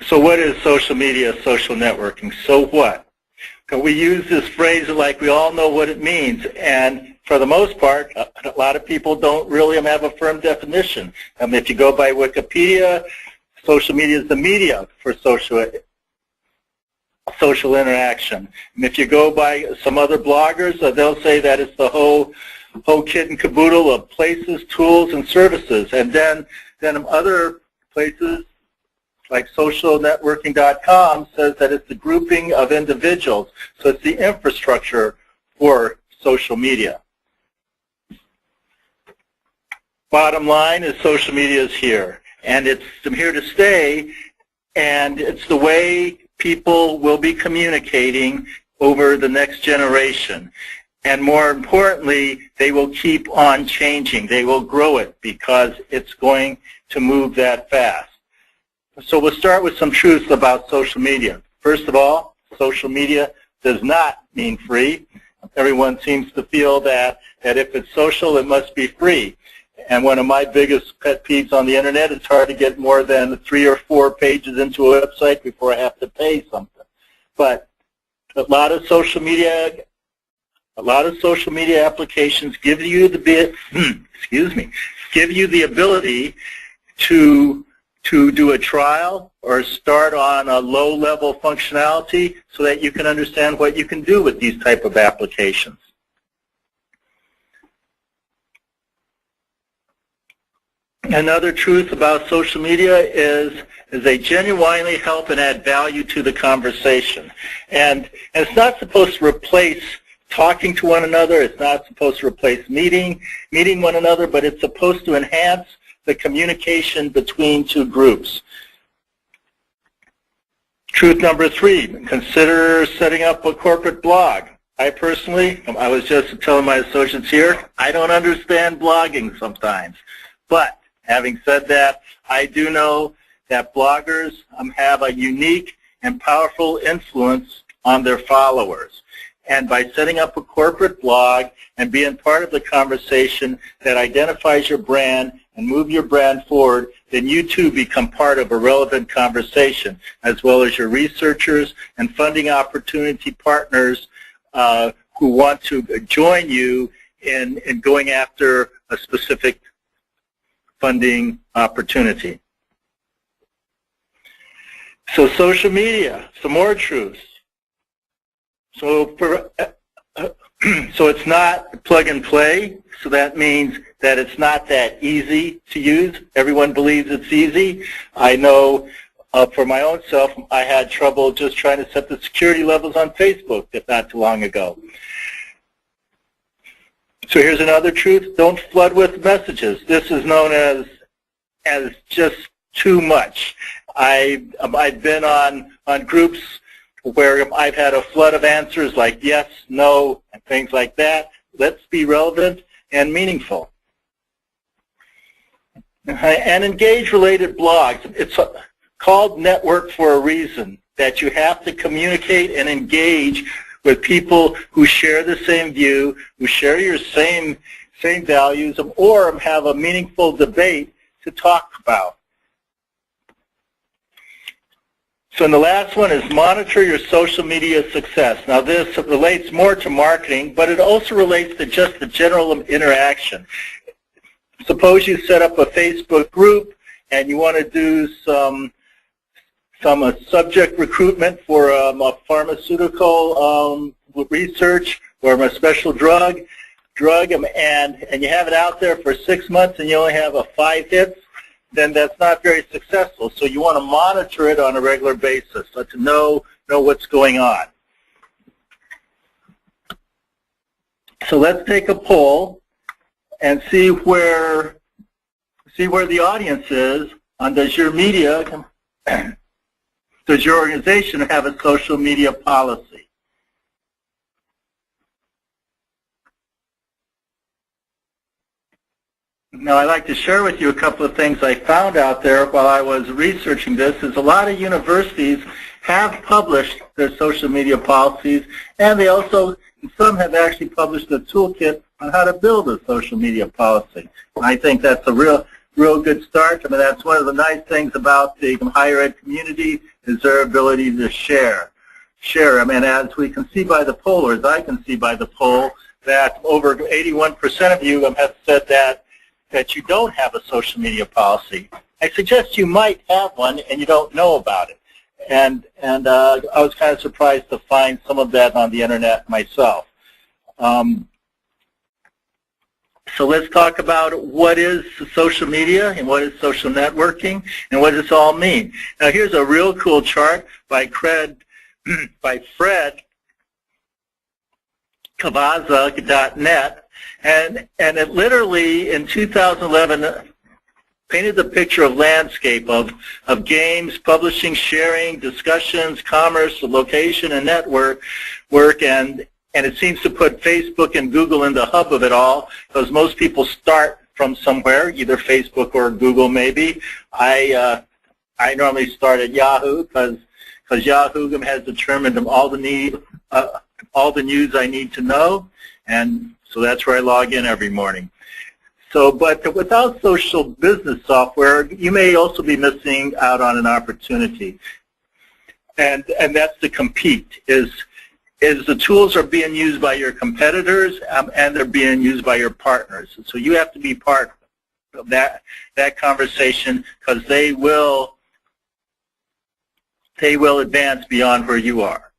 So what is social media, social networking? So what? We use this phrase like we all know what it means, and for the most part, a lot of people don't really have a firm definition. If you go by Wikipedia, social media is the media for social interaction. And if you go by some other bloggers, they'll say that it's the whole kit and caboodle of places, tools, and services. And then other places like socialnetworking.com says that it's the grouping of individuals. So it's the infrastructure for social media. Bottom line is social media is here, and it's here to stay, and it's the way people will be communicating over the next generation. And more importantly, they will keep on changing. They will grow it because it's going to move that fast. So we'll start with some truths about social media. First of all, social media does not mean free. Everyone seems to feel that if it's social, it must be free. And one of my biggest pet peeves on the internet, it's hard to get more than 3 or 4 pages into a website before I have to pay something. But a lot of social media applications give you the ability to do a trial or start on a low-level functionality so that you can understand what you can do with these type of applications. Another truth about social media is they genuinely help and add value to the conversation. And it's not supposed to replace talking to one another. It's not supposed to replace meeting one another, but it's supposed to enhance the communication between two groups. Truth number 3, consider setting up a corporate blog. I was just telling my associates here, I don't understand blogging sometimes. But having said that, I do know that bloggers have a unique and powerful influence on their followers. And by setting up a corporate blog and being part of the conversation that identifies your brand and move your brand forward, then you too become part of a relevant conversation, as well as your researchers and funding opportunity partners who want to join you in going after a specific funding opportunity. So social media, some more truths. So it's not plug and play, so that means that it's not that easy to use. Everyone believes it's easy. I know for my own self, I had trouble just trying to set the security levels on Facebook not too long ago. So here's another truth. Don't flood with messages. This is known as just too much. I've been on groups where I've had a flood of answers like yes, no, and things like that. Let's be relevant and meaningful. And engage-related blogs. It's called network for a reason, that you have to communicate and engage with people who share the same view, who share your same values, or have a meaningful debate to talk about. So the last one is monitor your social media success. Now this relates more to marketing, but it also relates to just the general interaction. Suppose you set up a Facebook group and you want to do some subject recruitment for a pharmaceutical research or a special drug, and you have it out there for 6 months and you only have 5 hits, then that's not very successful. So you want to monitor it on a regular basis, so to know what's going on. So let's take a poll and see where the audience is on does your organization have a social media policy? Now, I'd like to share with you a couple of things I found out there while I was researching this. Is a lot of universities have published their social media policies, and they also, some have actually published a toolkit on how to build a social media policy. And I think that's a real good start. I mean, that's one of the nice things about the higher ed community is their ability to share. I mean, as we can see by the poll, or as I can see by the poll, that over 81% of you have said that you don't have a social media policy. I suggest you might have one and you don't know about it. And I was kind of surprised to find some of that on the internet myself. So let's talk about what is social media and what is social networking and what does this all mean. Now here's a real cool chart by Fred Cavazza.net, and it literally in 2011 painted the picture of landscape of games, publishing, sharing, discussions, commerce, location, and network and it seems to put Facebook and Google in the hub of it all, because most people start from somewhere, either Facebook or Google maybe. I normally start at Yahoo because Yahoo has determined all the news I need to know, and so that's where I log in every morning. So, but without social business software, you may also be missing out on an opportunity, and that's to compete. Is the tools are being used by your competitors and they're being used by your partners. So you have to be part of that conversation, because they will advance beyond where you are.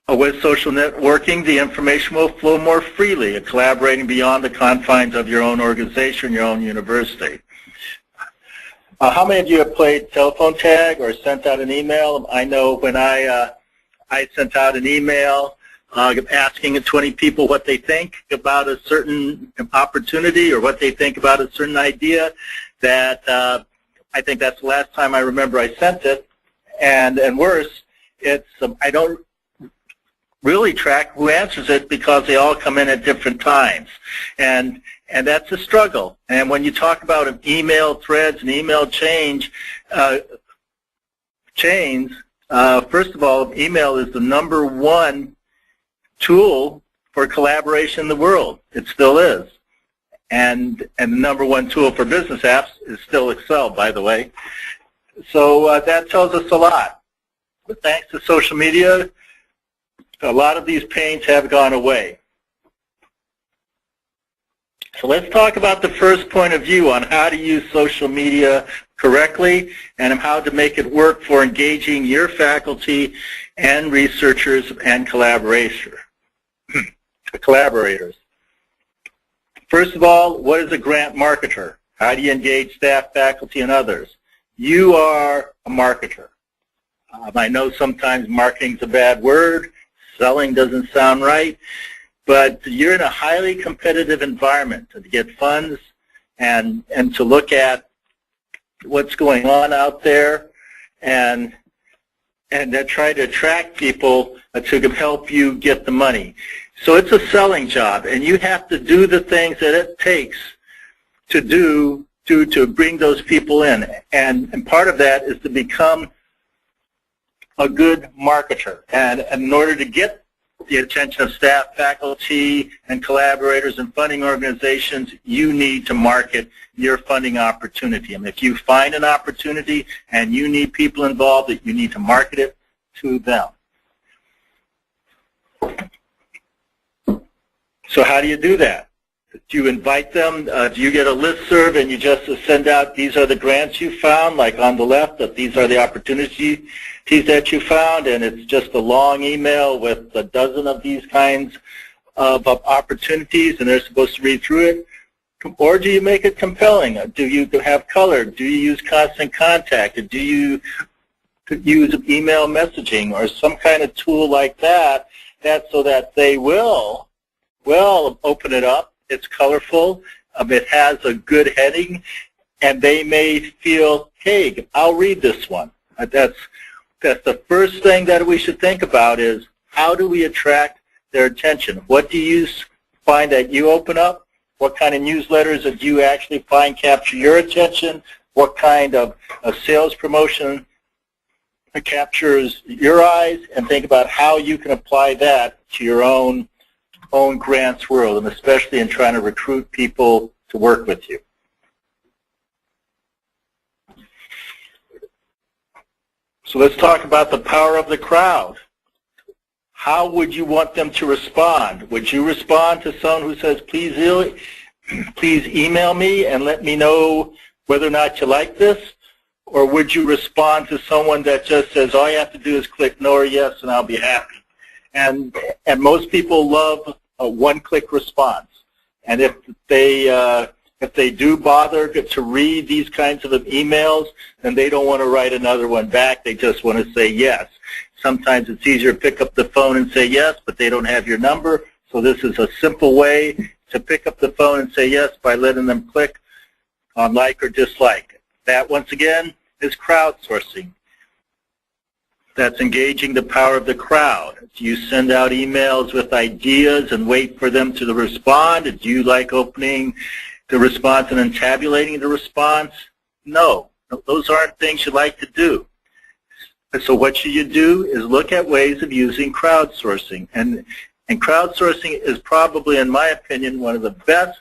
With social networking, the information will flow more freely, collaborating beyond the confines of your own organization, your own university. How many of you have played telephone tag or sent out an email? I know when I sent out an email asking 20 people what they think about a certain opportunity or what they think about a certain idea, that I think that's the last time I remember I sent it. And worse, I don't really track who answers it because they all come in at different times. And that's a struggle. And when you talk about email threads and email chains, first of all, email is the #1 tool for collaboration in the world. It still is. And the #1 tool for business apps is still Excel, by the way. So that tells us a lot. But thanks to social media, a lot of these pains have gone away. So let's talk about the first point of view on how to use social media correctly and how to make it work for engaging your faculty and researchers and collaborators. First of all, what is a grant marketer? How do you engage staff, faculty, and others? You are a marketer. I know sometimes marketing is a bad word. Selling doesn't sound right. But you're in a highly competitive environment to get funds and to look at what's going on out there and to try to attract people to help you get the money. So it's a selling job, and you have to do the things that it takes to bring those people in. And part of that is to become a good marketer. And in order to get the attention of staff, faculty, and collaborators and funding organizations, you need to market your funding opportunity. I mean, if you find an opportunity and you need people involved, you need to market it to them. So how do you do that? Do you invite them? Do you get a listserv and you just send out, these are the grants you found, like on the left, that these are the opportunities that you found, and it's just a long email with a dozen of these kinds of opportunities, and they're supposed to read through it? Or do you make it compelling? Do you have color? Do you use constant contact? Do you use email messaging or some kind of tool like that, so that they will open it up? It's colorful, it has a good heading, and they may feel, hey, I'll read this one. That's the first thing that we should think about, is how do we attract their attention? What do you find that you open up? What kind of newsletters that you actually find capture your attention? What kind of sales promotion captures your eyes? And think about how you can apply that to your own grants world, and especially in trying to recruit people to work with you. So let's talk about the power of the crowd. How would you want them to respond? Would you respond to someone who says, please email me and let me know whether or not you like this? Or would you respond to someone that just says, all you have to do is click no or yes and I'll be happy? And most people love a one-click response. And if they do bother to read these kinds of emails, then they don't want to write another one back. They just want to say yes. Sometimes it's easier to pick up the phone and say yes, but they don't have your number. So this is a simple way to pick up the phone and say yes by letting them click on like or dislike. That, once again, is crowdsourcing. That's engaging the power of the crowd. Do you send out emails with ideas and wait for them to respond? Do you like opening the response and then tabulating the response? No. Those aren't things you like to do. So what should you do is look at ways of using crowdsourcing. And crowdsourcing is probably, in my opinion, one of the best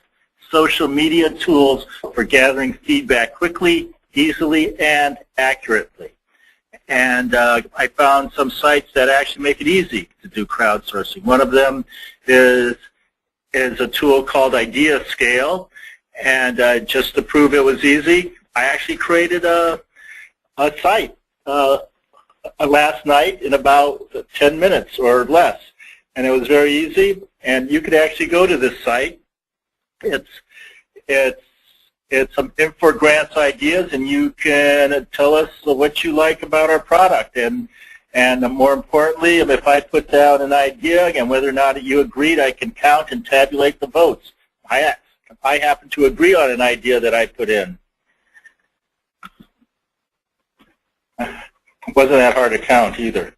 social media tools for gathering feedback quickly, easily, and accurately. And I found some sites that actually make it easy to do crowdsourcing. One of them is a tool called IdeaScale. And just to prove it was easy, I actually created a site last night in about 10 minutes or less. And it was very easy. And you could actually go to this site. It's some InfoGrants ideas, and you can tell us what you like about our product. And more importantly, if I put down an idea, again, whether or not you agreed, I can count and tabulate the votes. I happen to agree on an idea that I put in. It wasn't that hard to count either.